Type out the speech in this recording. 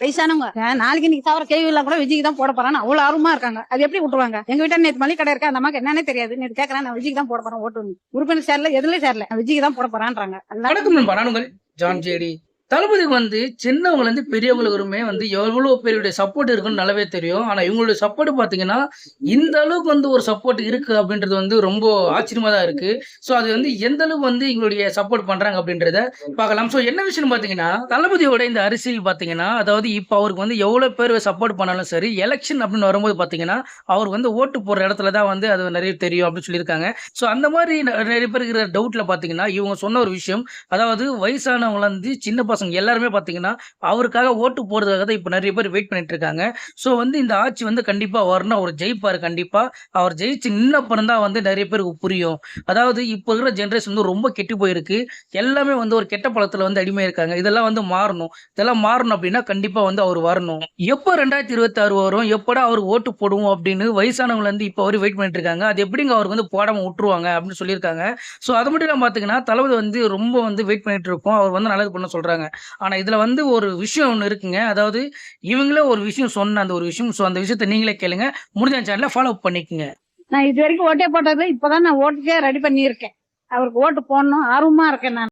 வயசானவங்க நாளைக்கு இன்னைக்கு தவிர கேள்வி எல்லாம் கூட விஜய்க்கு தான் போட போறான்னு அவ்வளவு ஆர்வமா இருக்காங்க. அது எப்படி விட்டுருவாங்க? எங்க வீட்டை நேற்று மளிகை கடை இருக்கா, அந்த அம்மாக்கு என்னன்னே தெரியாது. நேற்று கேட்கறேன், நான் விஜய்க்கு தான் போட போறேன் ஓட்டு. உறுப்பினர் சேரல, எதுலயும் சேரல, விஜய்க்கு தான் போட போறான்றாங்க. வணக்கம் நண்பா, நான் உங்கள் ஜான் ஜேடி. தளபதிக்கு சின்னவங்கல இருந்து பெரியவங்களுக்குமே எவ்வளவு பேருடைய சப்போர்ட் இருக்குன்னு நல்லாவே தெரியும். ஆனா இவங்களுடைய சப்போர்ட் பாத்தீங்கன்னா இந்த அளவுக்கு ஒரு சப்போர்ட் இருக்கு அப்படின்றது ரொம்ப ஆச்சரியமா தான் இருக்கு. சோ அது எந்த அளவுக்கு எங்களுடைய சப்போர்ட் பண்றாங்க அப்படின்றத பார்க்கலாம். சோ என்ன விஷயம் பாத்தீங்கன்னா, தளபதியோட இந்த அரசியல் பாத்தீங்கன்னா, அதாவது இப்ப அவருக்கு எவ்வளவு பேர் சப்போர்ட் பண்ணாலும் சரி, எலெக்ஷன் அப்படின்னு வரும்போது பாத்தீங்கன்னா அவர் ஓட்டு போடுற இடத்துல தான் அது நிறைய தெரியும் அப்படின்னு சொல்லியிருக்காங்க. சோ அந்த மாதிரி நிறைய பேர் இருக்கிற டவுட்ல பாத்தீங்கன்னா இவங்க சொன்ன ஒரு விஷயம், அதாவது வயசானவங்க சின்ன பசங்க எல்லாருமே பாத்தீங்கன்னா அவருக்காக ஓட்டு போடுறதுக்காக தான் இப்ப நிறைய பேர் வெயிட் பண்ணிட்டு இருக்காங்க. சோ இந்த ஆட்சி கண்டிப்பா வரணும், அவர் ஜெயிப்பாரு. கண்டிப்பா அவர் ஜெயிச்சு நின்னப்புறம் தான் நிறைய பேருக்கு புரியும். அதாவது இப்ப இருக்கிற ஜெனரேஷன் ரொம்ப கெட்டு போயிருக்கு. எல்லாமே ஒரு கெட்ட பழத்துல அடிமை இருக்காங்க. இதெல்லாம் மாறணும். இதெல்லாம் மாறணும் அப்படின்னா கண்டிப்பா அவர் வரணும். எப்போ 2026 வரும், எப்படா அவர் ஓட்டு போடுவோம் அப்படின்னு வயசானவங்க இப்ப வரை வெயிட் பண்ணிட்டு இருக்காங்க. அது எப்படிங்க அவருக்கு போடாம விட்டுருவாங்க அப்படின்னு சொல்லியிருக்காங்க. சோ அது மட்டும் இல்லாம பாத்தீங்கன்னா தளபதி ரொம்ப வெயிட் பண்ணிட்டு இருக்கோம், அவர் நல்லது பண்ண சொல்றாங்க. ஆனா இதுல ஒரு விஷயம் ஒண்ணு இருக்குங்க. அதாவது இவங்களே ஒரு விஷயம் சொன்ன அந்த ஒரு விஷயம், சோ அந்த விஷயத்தை நீங்களே கேளுங்க. முடிஞ்ச சேனலை ஃபாலோ பண்ணிக்கங்க. நான் இது வரைக்கும் ஓட்டே போட்டது, இப்பதான் நான் ஓட்டுக்கே ரெடி பண்ணியிருக்கேன். அவருக்கு ஓட்டு போடணும் ஆர்வமா இருக்கேன் நான்.